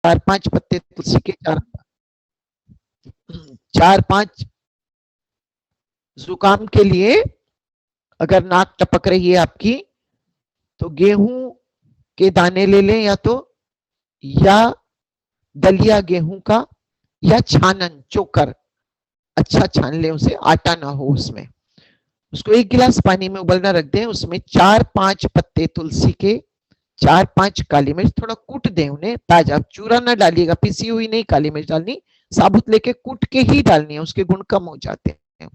4-5 पत्ते तुलसी के, 4-5 जुकाम के लिए। अगर नाक टपक रही है आपकी तो गेहूं के दाने ले लें, या दलिया गेहूं का, या छानन चोकर, अच्छा छान लें उसे, आटा ना हो उसमें। उसको 1 गिलास पानी में उबलना रख दें, उसमें 4-5 पत्ते तुलसी के, 4-5 काली मिर्च, थोड़ा कूट दें उन्हें ताजा, चूरा ना डालिएगा, पिसी हुई नहीं काली मिर्च डालनी, साबुत लेके कूट के ही डालनी है, उसके गुण कम हो जाते हैं।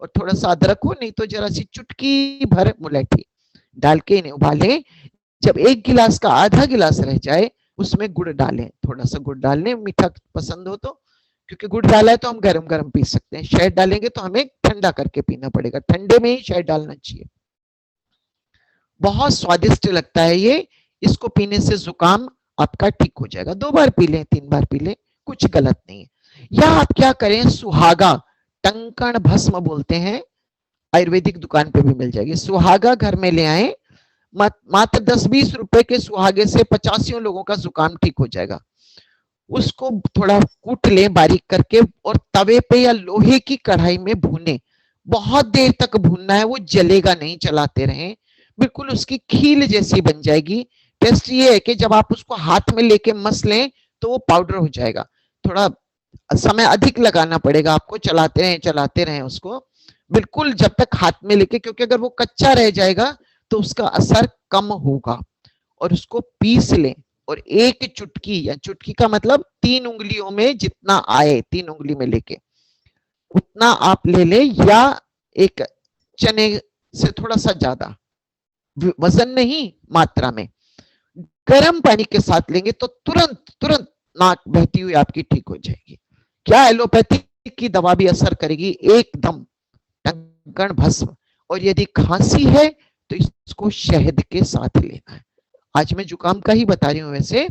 और थोड़ा सा अदरक हो, नहीं तो जरा सी चुटकी भर मुलैठी डाल के इन्हें उबालें। जब 1 गिलास का आधा गिलास रह जाए उसमें गुड़ डालें, थोड़ा सा गुड़ डाल लें, मीठा पसंद हो तो, क्योंकि गुड़ डाला है तो हम गरम गरम पी सकते हैं, शहद डालेंगे तो हमें ठंडा करके पीना पड़ेगा, ठंडे में ही शहद डालना चाहिए। बहुत स्वादिष्ट लगता है ये, इसको पीने से जुकाम आपका ठीक हो जाएगा। 2 बार पी लें, 3 बार पी लें, कुछ गलत नहीं है। या आप क्या करें, सुहागा, टंकण भस्म बोलते हैं, आयुर्वेदिक दुकान पे भी मिल जाएगी, सुहागा घर में ले आए, मात्र 10-20 रुपए के सुहागे से 85 लोगों का जुकाम ठीक हो जाएगा। उसको थोड़ा कूट लें बारीक करके, और तवे पे या लोहे की कढ़ाई में भूने, बहुत देर तक भूनना है, वो जलेगा नहीं, चलाते रहें, बिल्कुल उसकी खील जैसी बन जाएगी। टेस्ट ये है कि जब आप उसको हाथ में लेके मस लें तो वो पाउडर हो जाएगा, थोड़ा समय अधिक लगाना पड़ेगा आपको, चलाते रहें उसको, बिल्कुल जब तक हाथ में लेके, क्योंकि अगर वो कच्चा रह जाएगा तो उसका असर कम होगा। और उसको पीस लें, और 1 चुटकी, या चुटकी का मतलब 3 उंगलियों में जितना आए, 3 उंगली में लेके उतना आप ले लें, या एक चने से थोड़ा सा ज्यादा, वजन नहीं मात्रा में, गर्म पानी के साथ लेंगे तो तुरंत तुरंत नाक बहती हुई आपकी ठीक हो जाएगी। क्या एलोपैथिक की दवा भी असर करेगी एकदम, टंकण भस्म। और यदि खांसी है तो इसको शहद के साथ लेना है। आज मैं जुकाम का ही बता रही हूँ वैसे,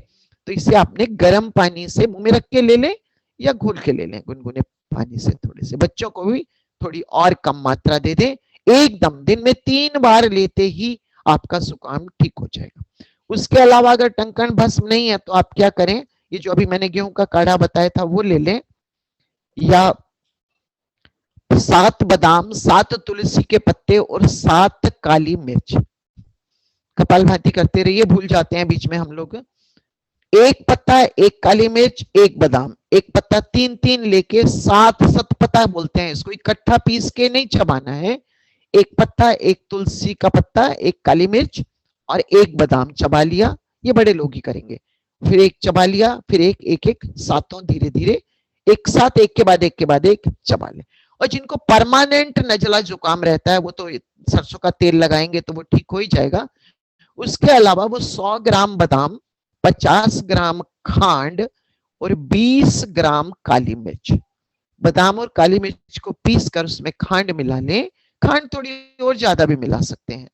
तो इसे आपने गर्म पानी से मुंह में रख के ले लें, या घोल के ले लें गुनगुने पानी से थोड़े से, बच्चों को भी थोड़ी और कम मात्रा दे दें, एकदम दिन में 3 बार लेते ही आपका जुकाम ठीक हो जाएगा। उसके अलावा अगर टंकण भस्म नहीं है तो आप क्या करें, ये जो अभी मैंने गेहूं का काढ़ा बताया था वो ले लें, या 7 बादाम, 7 तुलसी के पत्ते, और 7 काली मिर्च, कपालभाति करते रहिए, भूल जाते हैं बीच में हम लोग। 1 पत्ता, 1 काली मिर्च, 1 बादाम, 1 पत्ता, 3-3 लेके, 7 सतपता बोलते हैं इसको, इकट्ठा पीस के नहीं चबाना है। 1 पत्ता, 1 तुलसी का पत्ता, 1 काली मिर्च और 1 बादाम चबा लिया, ये बड़े लोग ही करेंगे। फिर 1 चबा लिया, फिर 1 सातों धीरे धीरे एक साथ, एक के बाद एक के बाद एक चबा ले। और जिनको परमानेंट नजला जुकाम रहता है वो तो सरसों का तेल लगाएंगे तो वो ठीक हो ही जाएगा। उसके अलावा वो 100 ग्राम बादाम, 50 ग्राम खांड और 20 ग्राम काली मिर्च, बादाम और काली मिर्च को पीस कर उसमें खांड मिला लें, खांड थोड़ी और ज्यादा भी मिला सकते हैं।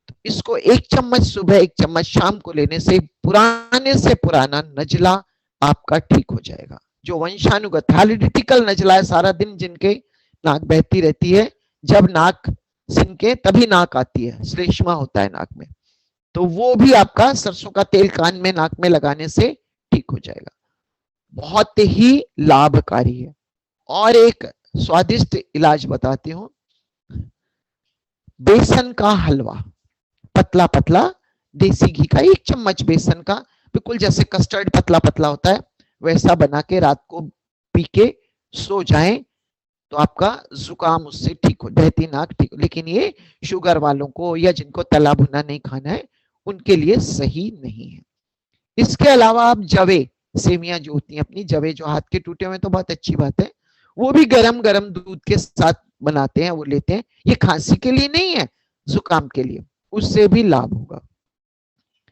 तो इसको 1 चम्मच सुबह, 1 चम्मच शाम को लेने से पुराने से पुराना नजला आपका ठीक हो जाएगा। जो वंशानुगत हेरिडिटिकल नजला है, सारा दिन जिनके नाक बहती रहती है, जब नाक सिनके तभी नाक आती है, श्लेष्मा होता है नाक में, तो वो भी आपका सरसों का तेल कान में नाक में लगाने से ठीक हो जाएगा। बहुत ही लाभकारी है। और एक स्वादिष्ट इलाज बताती हूँ, बेसन का हलवा, पतला पतला, देसी घी का 1 चम्मच बेसन का, बिल्कुल जैसे कस्टर्ड पतला पतला होता है वैसा बना के रात को पी के सो जाएं तो आपका जुकाम उससे ठीक हो, बहती नाक ठीक हो। लेकिन ये शुगर वालों को या जिनको तला भुना नहीं खाना है उनके लिए सही नहीं है। इसके अलावा आप जवे, सेवियां जो होती हैं अपनी, जवे जो हाथ के टूटे हुए तो बहुत अच्छी बात है, वो भी गरम गरम दूध के साथ बनाते हैं, वो लेते हैं। ये खांसी के लिए नहीं है, जुकाम के लिए, उससे भी लाभ होगा।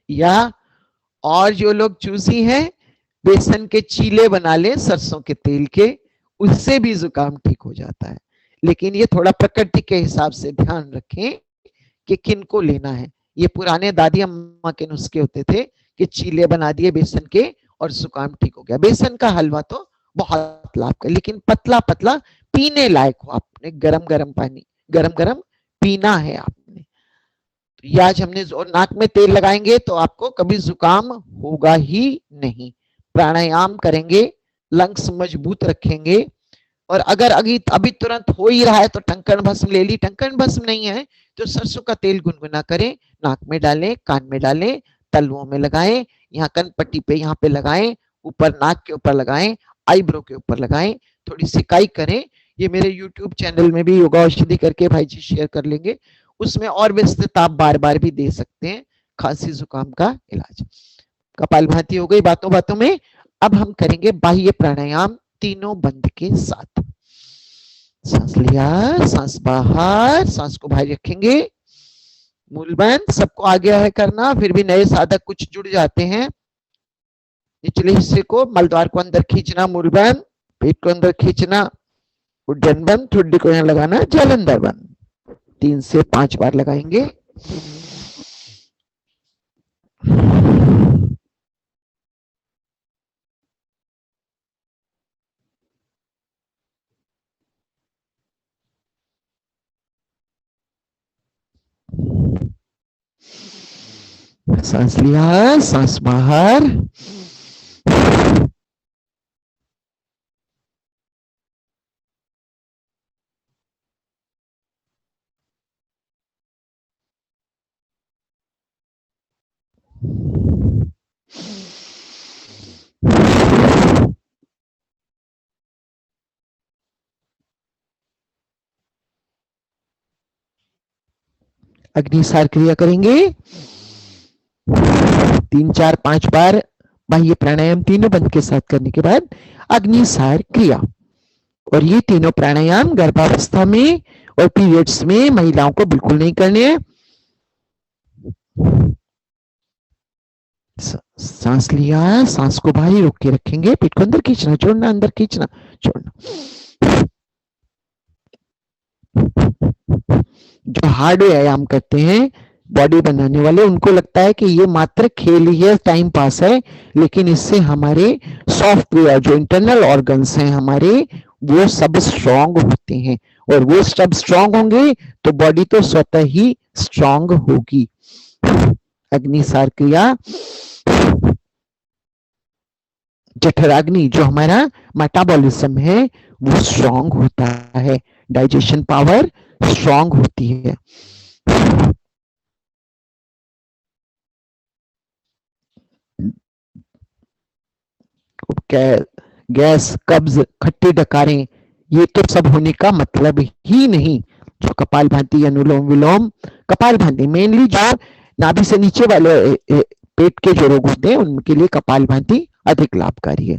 या और जो लोग चूसी हैं, बेसन के चीले बना ले सरसों के तेल के, उससे भी जुकाम ठीक हो जाता है। लेकिन ये थोड़ा प्रकृति के हिसाब से ध्यान रखें कि किन को लेना है। ये पुराने दादी अम्मा के नुस्खे होते थे कि चीले बना दिए बेसन के और जुकाम ठीक हो गया। बेसन का हलवा तो बहुत लाभकारी, लेकिन पतला पतला पीने लायक हो, आपने गरम गरम पानी, गरम गरम पीना है आपने। तो ये आज हमने, और नाक में तेल लगाएंगे तो आपको कभी जुकाम होगा ही नहीं। प्राणायाम करेंगे, लंग्स मजबूत रखेंगे। और अगर अभी तुरंत हो ही रहा है तो टंकण भस्म ले ली, टंकण भस्म नहीं है तो सरसों का तेल गुनगुना करें, नाक में डालें, कान में डालें, तलवों में लगाएं, यहाँ कनपट्टी पे यहाँ पे लगाएं, ऊपर नाक के ऊपर लगाएं, आईब्रो के ऊपर लगाएं, थोड़ी सिकाई करें। ये मेरे यूट्यूब चैनल में भी योगा औषधि करके भाई जी शेयर कर लेंगे, उसमें और विस्तृत आप बार बार भी दे सकते हैं खांसी जुकाम का इलाज। कपालभाति हो गई बातों बातों में। अब हम करेंगे बाह्य प्राणायाम तीनों बंद के साथ। सांस लिया, सांस बाहर, सांस को भारी रखेंगे, मूल बंद। सबको आ गया है करना, फिर भी नए साधक कुछ जुड़ जाते हैं। निचले हिस्से को, मलद्वार को अंदर खींचना, मूल बंद, पेट को अंदर खींचना, उड्डयन बंद, ठुड्डी को यहाँ लगाना, जलंधर बंद। 3 से 5 बार लगाएंगे। सांस लिया, सांस बाहर, अग्निसार क्रिया करेंगे 3 4 5 बार। बाह्य प्राणायाम तीनों बंद के साथ करने के बाद अग्निसार क्रिया। और ये तीनों प्राणायाम गर्भावस्था में और पीरियड्स में महिलाओं को बिल्कुल नहीं करने हैं। सांस लिया, सांस को भारी रोक के रखेंगे, पेट को अंदर खींचना, छोड़ना, अंदर खींचना, छोड़ना। जो हार्ड व्यायाम करते हैं बॉडी बनाने वाले, उनको लगता है कि ये मात्र खेल ही है, टाइम पास है, लेकिन इससे हमारे सॉफ्टवेयर जो इंटरनल ऑर्गन्स हैं हमारे, वो सब स्ट्रांग होते हैं। और वो सब स्ट्रांग होंगे तो बॉडी तो स्वतः ही स्ट्रांग होगी। अग्निसार क्रिया। जठराग्नि जो हमारा मेटाबॉलिज्म है वो स्ट्रांग होता है, डाइजेशन पावर स्ट्रांग होती है। गैस, कब्ज, खट्टी डकारें, ये तो सब होने का मतलब ही नहीं। जो कपाल भाती, अनुलोम विलोम, कपाल भाती मेनली जो नाभि से नीचे वाले पेट के जो रोग होते हैं उनके लिए कपाल भाती अधिक लाभकारी है।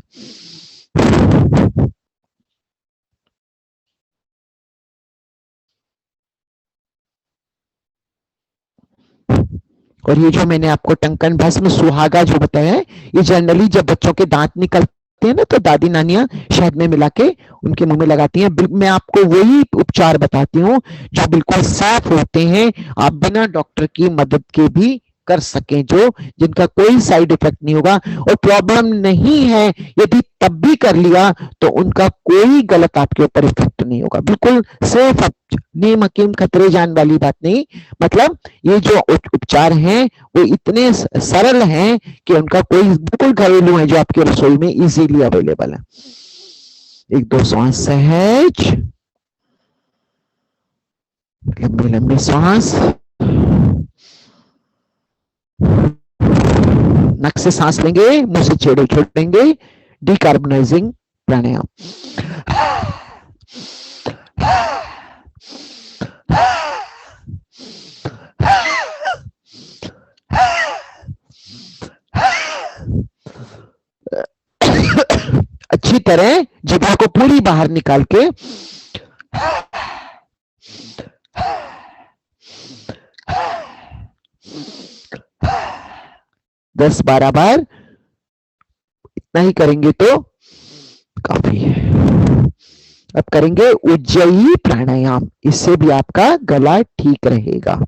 और ये जो मैंने आपको टंकन भस्म सुहागा जो बताया है, ये जनरली जब बच्चों के दांत निकलते हैं ना तो दादी नानियां शहद में मिला के उनके मुंह में लगाती हैं। मैं आपको वही उपचार बताती हूँ जो बिल्कुल साफ होते हैं, आप बिना डॉक्टर की मदद के भी कर सकें, जो जिनका कोई साइड इफेक्ट नहीं होगा और प्रॉब्लम नहीं है। यदि तब भी कर लिया तो उनका कोई गलत आपके ऊपर इफेक्ट नहीं होगा, बिल्कुल सेफ। नीम हकीम खतरे जान वाली बात नहीं। मतलब ये जो उपचार हैं वो इतने सरल हैं कि उनका कोई बिल्कुल घरेलू है जो आपके रसोई में इजीली अवेलेबल है। 1-2 सांस सहज, लंबी लंबी सांस, नक से सांस लेंगे, मुंह से छेड़े छोड़ेंगे, डिकार्बोनाइजिंग प्राणायाम। अच्छी तरह जिभा को पूरी बाहर निकाल के 10-12 बार इतना ही करेंगे तो काफी है। अब करेंगे उज्जयी प्राणायाम, इससे भी आपका गला ठीक रहेगा।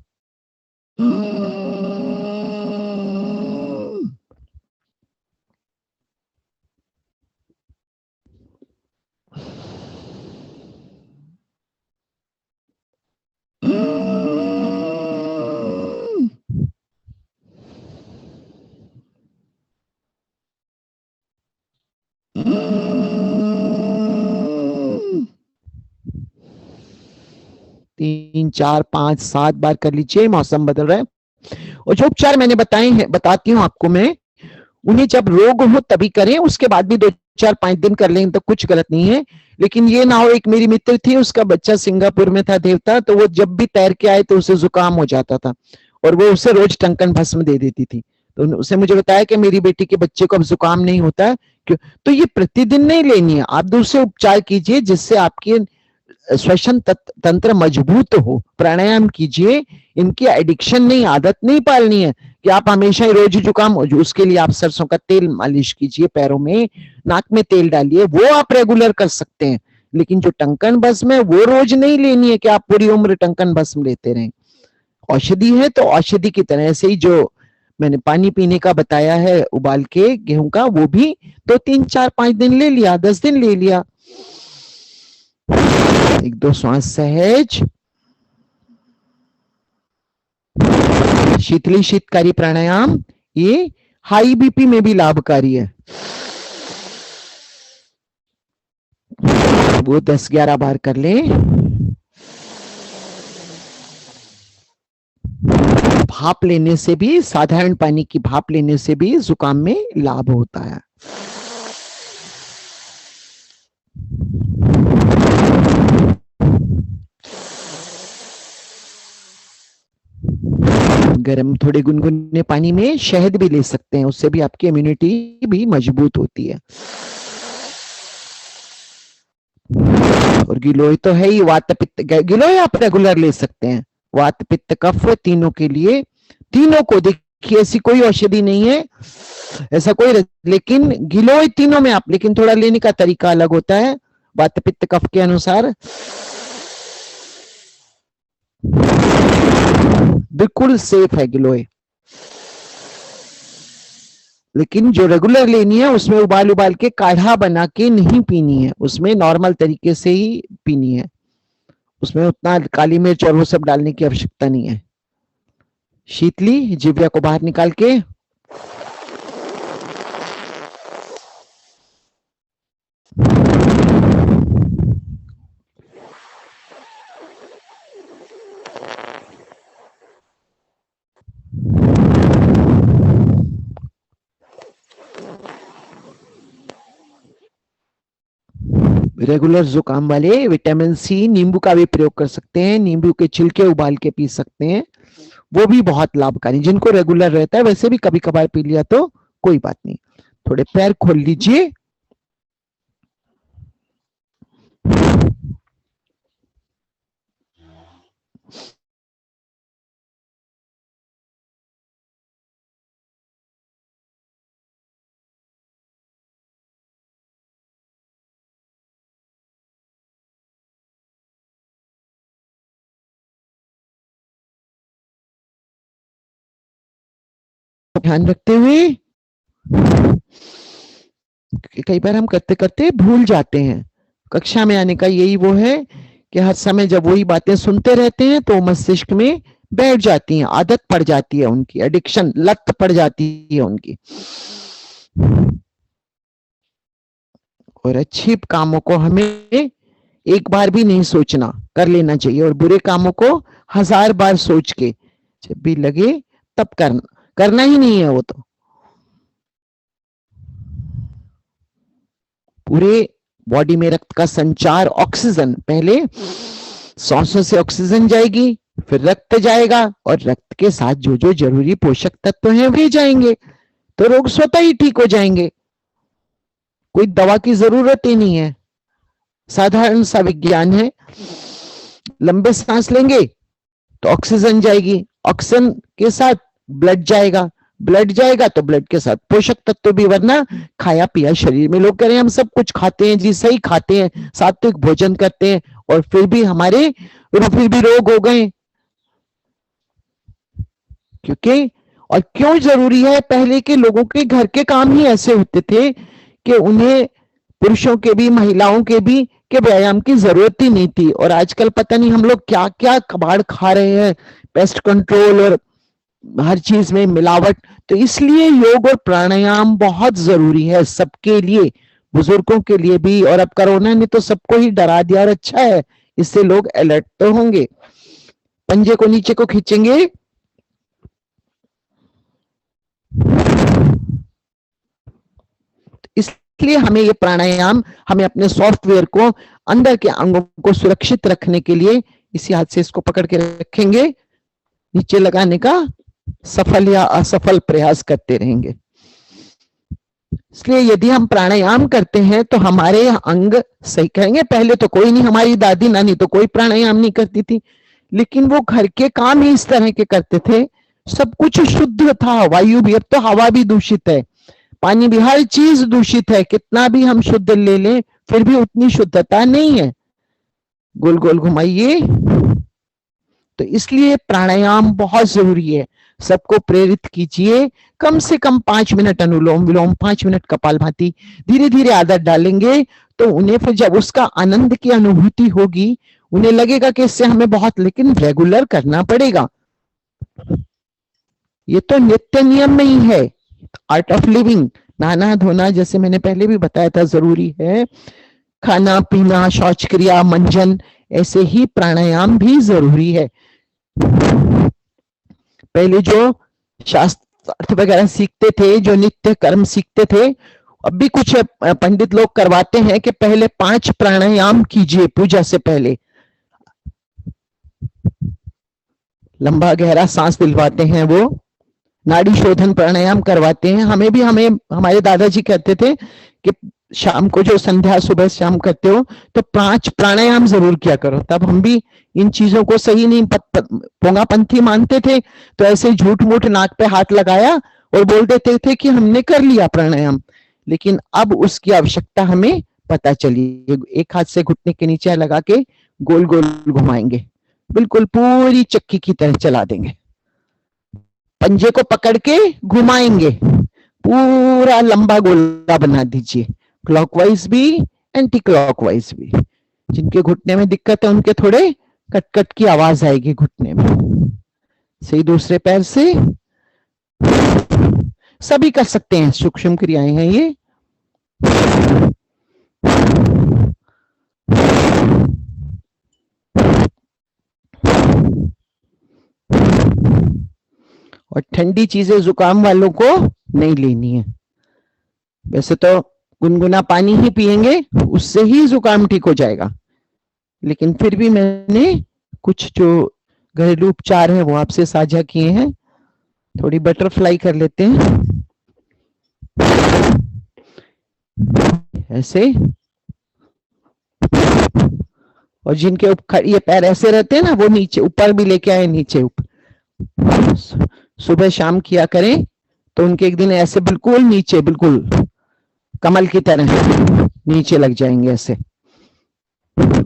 तीन, चार, 5, 7 बार कर लीजिए, मौसम बदल रहा है। और जो उपचार मैंने बताए हैं, बताती हूँ आपको मैं, उन्हें जब रोग हो तभी करें, उसके बाद भी 2, 4, 5 दिन कर लें तो कुछ गलत नहीं है। लेकिन ये ना हो, एक मेरी मित्र थी, उसका बच्चा सिंगापुर में था देवता, तो वो जब भी तैर के आए तो उसे जुकाम हो जाता था, और वो उसे रोज टंकन भस्म दे देती थी। तो उसने मुझे बताया कि मेरी बेटी के बच्चे को अब जुकाम नहीं होता है। क्यों? तो ये प्रतिदिन नहीं लेनी है, आप दूसरे उपचार कीजिए जिससे आपकी श्वसन तंत्र मजबूत हो। प्राणायाम कीजिए, इनकी एडिक्शन नहीं, आदत नहीं पालनी है कि आप हमेशा ही रोज जुकाम हो। उसके लिए आप सरसों का तेल मालिश कीजिए, पैरों में, नाक में तेल डालिए, वो आप रेगुलर कर सकते हैं। लेकिन जो टंकन भस्म है वो रोज नहीं लेनी है कि आप पूरी उम्र टंकन भस्म लेते रहें। औषधि है तो औषधि की तरह से ही, जो मैंने पानी पीने का बताया है उबाल के गेहूं का, वो भी तो 3, 4, 5 दिन ले लिया, 10 दिन ले लिया। एक दो श्वास सहज, शीतली शीतकारी प्राणायाम, ये हाई बीपी में भी लाभकारी है। वो 10, 11 बार कर ले। भाप लेने से भी, साधारण पानी की भाप लेने से भी जुकाम में लाभ होता है। गर्म थोड़े गुनगुने पानी में शहद भी ले सकते हैं, उससे भी आपकी इम्यूनिटी भी मजबूत होती है। और गिलोय तो है ही, वात पित्त, गिलोय आप रेगुलर ले सकते हैं, वात पित्त कफ तीनों के लिए। तीनों को देखिए, ऐसी कोई औषधि नहीं है, ऐसा कोई, लेकिन गिलोय तीनों में आप, लेकिन थोड़ा लेने का तरीका अलग होता है वात पित्त कफ के अनुसार। बिल्कुल सेफ है गिलोय, लेकिन जो रेगुलर लेनी है उसमें उबाल उबाल के काढ़ा बना के नहीं पीनी है, उसमें नॉर्मल तरीके से ही पीनी है, उसमें उतना काली मिर्च और वो सब डालने की आवश्यकता नहीं है। शीतली जिव्या को बाहर निकाल के, रेगुलर जुकाम वाले विटामिन सी, नींबू का भी प्रयोग कर सकते हैं, नींबू के छिलके उबाल के पी सकते हैं, वो भी बहुत लाभकारी। जिनको रेगुलर रहता है, वैसे भी कभी कभार पी लिया तो कोई बात नहीं। थोड़े पैर खोल लीजिए, ध्यान रखते हुए। कई बार हम करते करते भूल जाते हैं। कक्षा में आने का यही वो है कि हर समय जब वही बातें सुनते रहते हैं तो मस्तिष्क में बैठ जाती हैं, आदत पड़ जाती है उनकी, एडिक्शन, लत पड़ जाती है उनकी। और अच्छे कामों को हमें एक बार भी नहीं सोचना, कर लेना चाहिए, और बुरे कामों को 1000 बार सोच के जब भी लगे तब करना, करना ही नहीं है वो तो। पूरे बॉडी में रक्त का संचार, ऑक्सीजन, पहले सांसों से ऑक्सीजन जाएगी, फिर रक्त जाएगा, और रक्त के साथ जो जो जरूरी पोषक तत्व हैं वे जाएंगे, तो रोग स्वतः ही ठीक हो जाएंगे। कोई दवा की जरूरत ही नहीं है, साधारण सा विज्ञान है। लंबे सांस लेंगे तो ऑक्सीजन जाएगी, ऑक्सीजन के साथ ब्लड जाएगा, ब्लड जाएगा तो ब्लड के साथ पोषक तत्व भी, वरना खाया पिया शरीर में, लोग कह रहे हैं हम सब कुछ खाते हैं जी, सही खाते हैं, सात्विक भोजन करते हैं, और फिर भी हमारे फिर भी रोग हो गए। क्योंकि, और क्यों जरूरी है, पहले के लोगों के घर के काम ही ऐसे होते थे कि उन्हें, पुरुषों के भी महिलाओं के भी, के व्यायाम की जरूरत ही नहीं थी। और आजकल पता नहीं हम लोग क्या क्या कबाड़ खा रहे हैं, पेस्ट कंट्रोल और हर चीज में मिलावट। तो इसलिए योग और प्राणायाम बहुत जरूरी है सबके लिए, बुजुर्गों के लिए भी। और अब कोरोना ने तो सबको ही डरा दिया, और अच्छा है, इससे लोग अलर्ट तो होंगे। पंजे को नीचे को खींचेंगे, इसलिए हमें ये प्राणायाम, हमें अपने सॉफ्टवेयर को, अंदर के अंगों को सुरक्षित रखने के लिए इसी हाथ से इसको पकड़ के रखेंगे, नीचे लगाने का सफल या असफल प्रयास करते रहेंगे। इसलिए यदि हम प्राणायाम करते हैं तो हमारे अंग सही कहेंगे। पहले तो कोई नहीं, हमारी दादी नानी तो कोई प्राणायाम नहीं करती थी, लेकिन वो घर के काम ही इस तरह के करते थे, सब कुछ शुद्ध था। वायु भी, अब तो हवा भी दूषित है, पानी भी, हर चीज दूषित है, कितना भी हम शुद्ध ले लें फिर भी उतनी शुद्धता नहीं है। गोल गोल घुमाइए। तो इसलिए प्राणायाम बहुत जरूरी है, सबको प्रेरित कीजिए। कम से कम 5 मिनट अनुलोम विलोम, 5 मिनट कपालभाति, धीरे धीरे आदत डालेंगे तो उन्हें फिर जब उसका आनंद की अनुभूति होगी, उन्हें लगेगा कि इससे हमें बहुत, लेकिन रेगुलर करना पड़ेगा। ये तो नित्य नियम में ही है, आर्ट ऑफ लिविंग। नहाना धोना, जैसे मैंने पहले भी बताया था, जरूरी है। खाना पीना, शौच क्रिया, मंजन, ऐसे ही प्राणायाम भी जरूरी है। पहले जो शास्त्र वगैरह सीखते थे, जो नित्य कर्म सीखते थे, अब भी कुछ पंडित लोग करवाते हैं कि पहले 5 प्राणायाम कीजिए पूजा से पहले। लंबा गहरा सांस दिलवाते हैं, वो नाड़ी शोधन प्राणायाम करवाते हैं। हमें हमारे दादाजी कहते थे कि शाम को जो संध्या सुबह शाम करते हो तो 5 प्राणायाम जरूर किया करो। तब हम भी इन चीजों को सही नहीं, पोंगापंथी मानते थे, तो ऐसे झूठ मूठ नाक पे हाथ लगाया और बोल देते थे कि हमने कर लिया प्राणायाम। लेकिन अब उसकी आवश्यकता हमें पता चली। एक हाथ से घुटने के नीचे लगा के गोल गोल घुमाएंगे, बिल्कुल पूरी चक्की की तरह चला देंगे। पंजे को पकड़ के घुमाएंगे, पूरा लंबा गोला बना दीजिए, क्लॉकवाइज भी एंटी क्लॉकवाइज भी। जिनके घुटने में दिक्कत है उनके थोड़े कट कट की आवाज आएगी घुटने में। सही दूसरे पैर से सभी कर सकते हैं, सूक्ष्म क्रियाएं हैं ये। और ठंडी चीजें जुकाम वालों को नहीं लेनी है। वैसे तो गुनगुना पानी ही पिएंगे, उससे ही जुकाम ठीक हो जाएगा, लेकिन फिर भी मैंने कुछ जो घरेलू उपचार है वो आपसे साझा किए हैं। थोड़ी बटरफ्लाई कर लेते हैं, ऐसे। और जिनके ये पैर ऐसे रहते हैं ना, वो नीचे ऊपर भी लेके आए, नीचे ऊपर। सुबह शाम किया करें तो उनके एक दिन ऐसे बिल्कुल नीचे, बिल्कुल कमल की तरह नीचे लग जाएंगे। ऐसे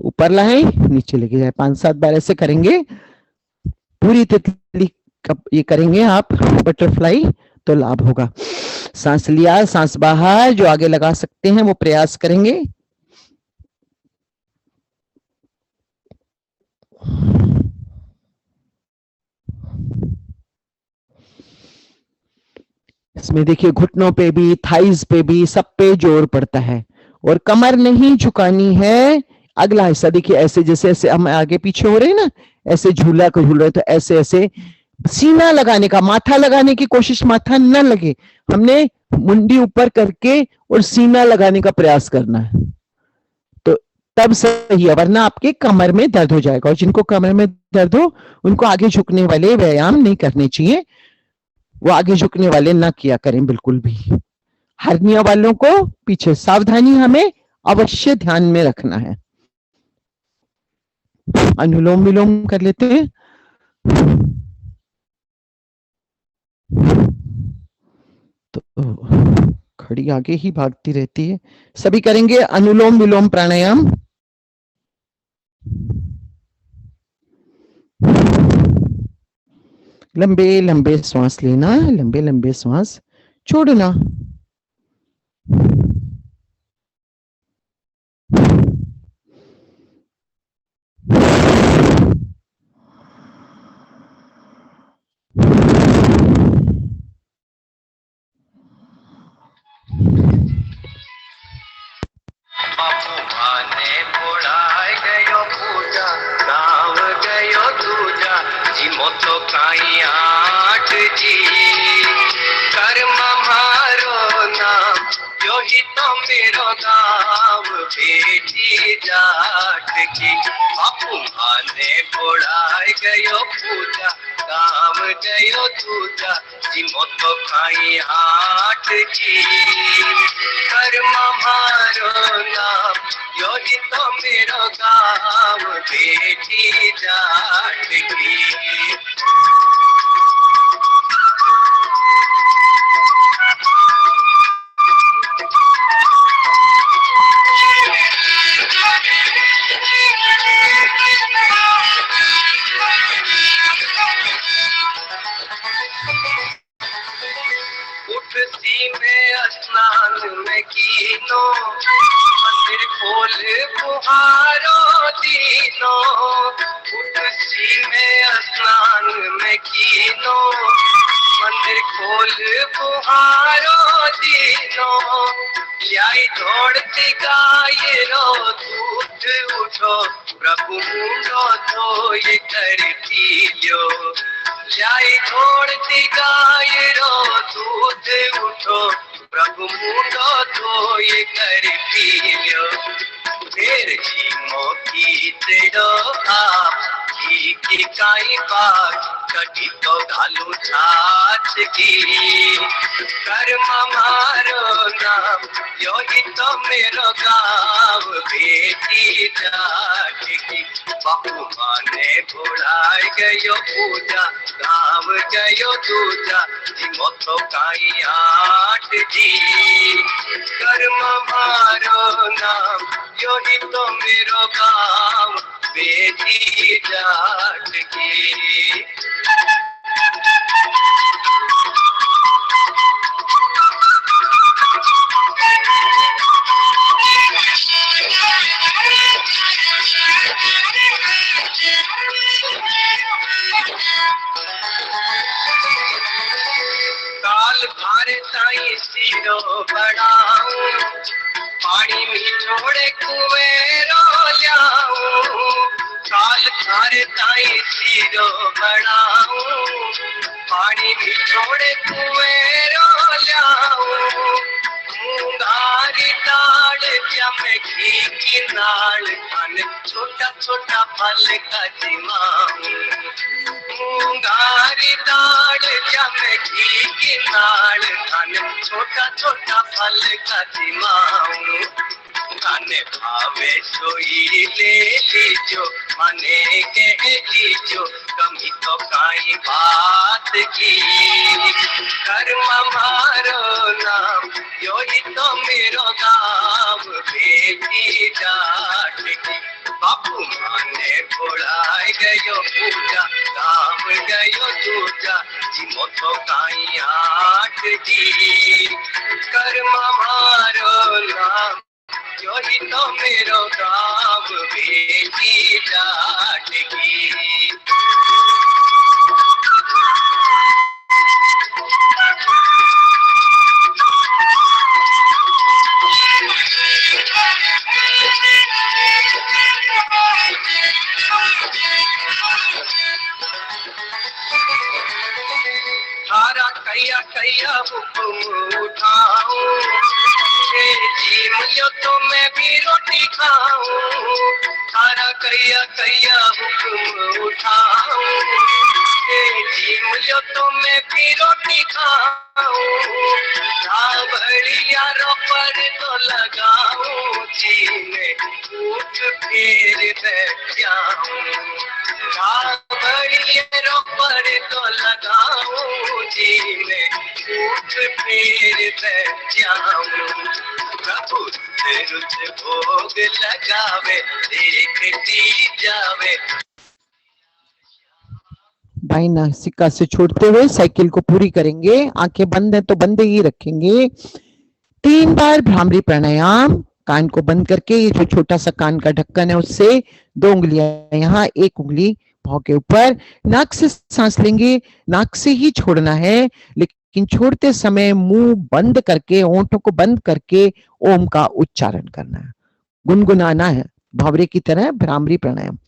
ऊपर लाए, नीचे लेके जाए, 5-7 बार ऐसे करेंगे, पूरी तितली ये करेंगे आप बटरफ्लाई, तो लाभ होगा। सांस लिया, सांस बाहर, जो आगे लगा सकते हैं वो प्रयास करेंगे। इसमें देखिए घुटनों पे भी, थाइज पे भी, सब पे जोर पड़ता है, और कमर नहीं झुकानी है। अगला हिस्सा देखिए, ऐसे जैसे ऐसे हम आगे पीछे हो रहे हैं ना, ऐसे झूला को झूल रहे, तो ऐसे ऐसे सीना लगाने का, माथा लगाने की कोशिश, माथा न लगे, हमने मुंडी ऊपर करके और सीना लगाने का प्रयास करना है, तो तब सही है, वरना आपके कमर में दर्द हो जाएगा। और जिनको कमर में दर्द हो उनको आगे झुकने वाले व्यायाम नहीं करने चाहिए, वो आगे झुकने वाले ना किया करें बिल्कुल भी। हर्निया वालों को पीछे, सावधानी हमें अवश्य ध्यान में रखना है। अनुलोम विलोम कर लेते हैं। तो खड़ी आगे ही भागती रहती है। सभी करेंगे अनुलोम विलोम प्राणायाम। लंबे लंबे श्वास लेना, लंबे लंबे श्वास छोड़ना। बापू भाने पढ़ाय गयो पूजा गाँव गयो दूजा जी मोतो काई आठ जी कर्म मारो नाम यो ही तो मेरो गाँव बेटी जाट की बापू भाने पढ़ाय गयो पूजा गाँव गयो दूजा जी मोतो काई आठ जी कर्म मारो नाम यो ही तो मेरो गाँव बेटी जाट की उठती में स्नान में कीनो मंदिर खोल बुहारो दीनो उठती में स्नान में कीनो मंदिर खोल बुहारो दीनो लाई दौड़ती गाय रो दूध उठो प्रभु मुंडो धोए करती लो लाई दौड़ती गाय रो दूध उठो प्रभु मुंडो धोए कर पी लो फिर जीमो की तेरो आप की काई बात कटी तो घालू छाछ की कर्म मारो नाम यो ही तो मेरो गाँव बेटी जाट की बापू माने बुढ़ाए गयो पूजा गाँव गयो दूजा जी मोतो काई आठ जी कर्म मारो नाम यो ही तो मेरो गाँव बेटी जाट की काल भारे ताई सिरो बढ़ाऊं पानी में छोड़े कुएरो लाऊं काल भारे ताई सिरो बढ़ाऊं पानी में छोड़े कुएरो लाऊं मुंगारी दाल जम घी की नाल खान छोटा छोटा फल का जिमाऊं मुंगारी दाल जम घी की नाल खान छोटा छोटा फल का जिमाऊं खाने भावे सोई ले लीजो मने के लीजो कमी तो काई बात की कर्म मारो नाम यो ही तो मेरो गाँव बेटी जाट की बापू माने बुढ़ाए गयो पूजा गाँव गयो दूजा जी मोतो काई आठ जी कर्म मारो नाम यो ही तो मेरो गाँव बेटी जाट की थारा कैया कैया हुक्म उठाऊं जी मिलो तो मैं भी रोटी खाऊं थारा कैया कैया हुक्म उठाऊं जी मिलो तो मैं भी रोटी खाऊं बढ़िया रो पर तो लगाऊं जी मैं उठ फिर बैठ जाऊं बढ़िया रो पर तो लगाऊं जी मैं उठ फिर बैठ जाऊं प्रभु रुच भोग लगावे देखती जावे। भाई नासिका से छोड़ते हुए साइकिल को पूरी करेंगे, आंखें बंद है तो बंद ही रखेंगे। 3 बार भ्रामरी प्राणायाम, कान को बंद करके ये जो छोटा सा कान का ढक्कन है उससे 2 उंगलियां यहाँ, 1 उंगली भौं के ऊपर, नाक से सांस लेंगे, नाक से ही छोड़ना है, लेकिन छोड़ते समय मुंह बंद करके, होंठों को बंद करके ओम का उच्चारण करना है। गुनगुनाना है भंवरे की तरह, भ्रामरी प्राणायाम।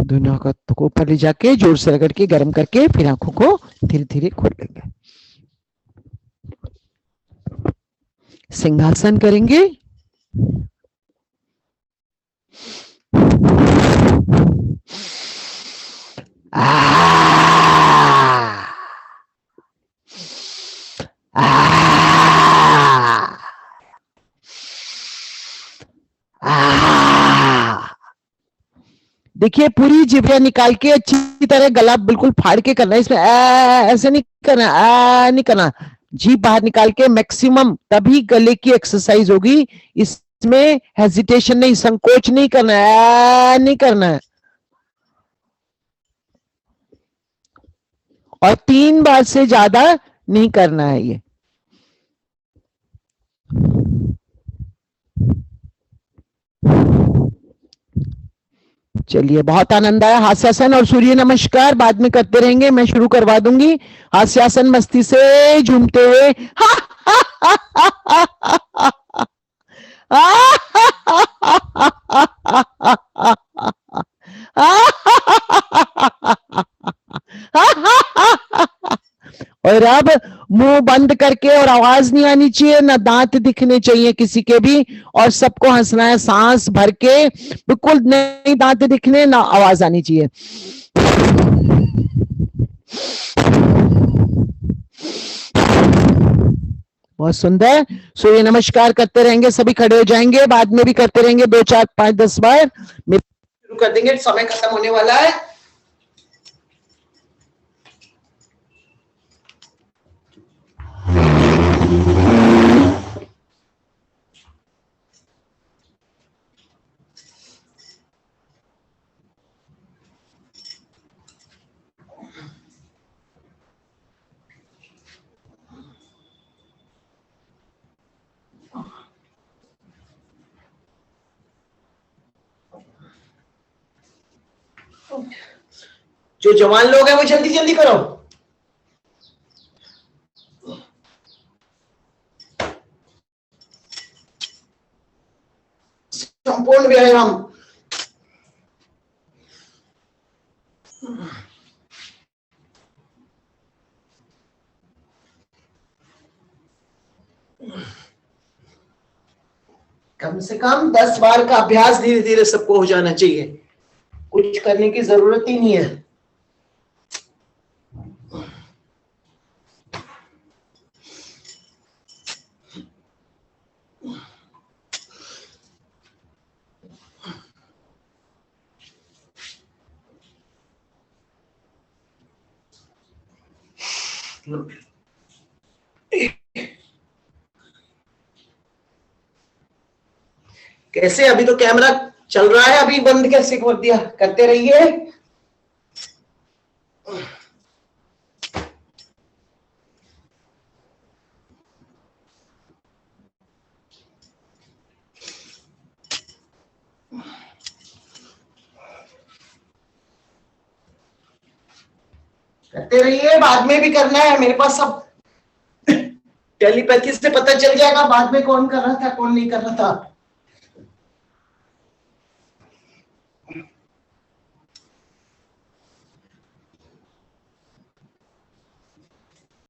दोनों हाथों को ऊपर ले जाके जोर से रगड़ के गर्म करके फिर आंखों को धीरे धीरे खोल लेंगे। सिंहासन करेंगे। देखिए पूरी जिभ्या निकाल के अच्छी तरह गला बिल्कुल फाड़ के करना है, इसमें ऐसे नहीं करना, नहीं करना, जीभ बाहर निकाल के मैक्सिमम, तभी गले की एक्सरसाइज होगी। इसमें हेजिटेशन नहीं, संकोच नहीं करना है, नहीं करना है। और 3 बार से ज्यादा नहीं करना है ये। चलिए बहुत आनंद आया। हास्यासन और सूर्य नमस्कार बाद में करते रहेंगे, मैं शुरू करवा दूंगी। हास्यासन मस्ती से झूमते हुए और अब मुंह बंद करके, और आवाज नहीं आनी चाहिए, ना दांत दिखने चाहिए किसी के भी, और सबको हंसना है सांस भर के, बिल्कुल नहीं दांत दिखने, ना आवाज आनी चाहिए। बहुत सुंदर। सूर्य नमस्कार करते रहेंगे, सभी खड़े हो जाएंगे, बाद में भी करते रहेंगे 2 4 5 10 बार। शुरू कर देंगे, समय खत्म होने वाला है। जो जवान लोग हैं वो जल्दी जल्दी करो। संपूर्ण व्यायाम। कम से कम 10 बार का अभ्यास धीरे धीरे सबको हो जाना चाहिए, कुछ करने की जरूरत ही नहीं है। कैसे, अभी तो कैमरा चल रहा है, अभी बंद कैसे कर दिया? करते रहिए। करते रहिए, बाद में भी करना है। मेरे पास सब टेलीपैथी से पता चल जाएगा बाद में कौन कर रहा था कौन नहीं कर रहा था।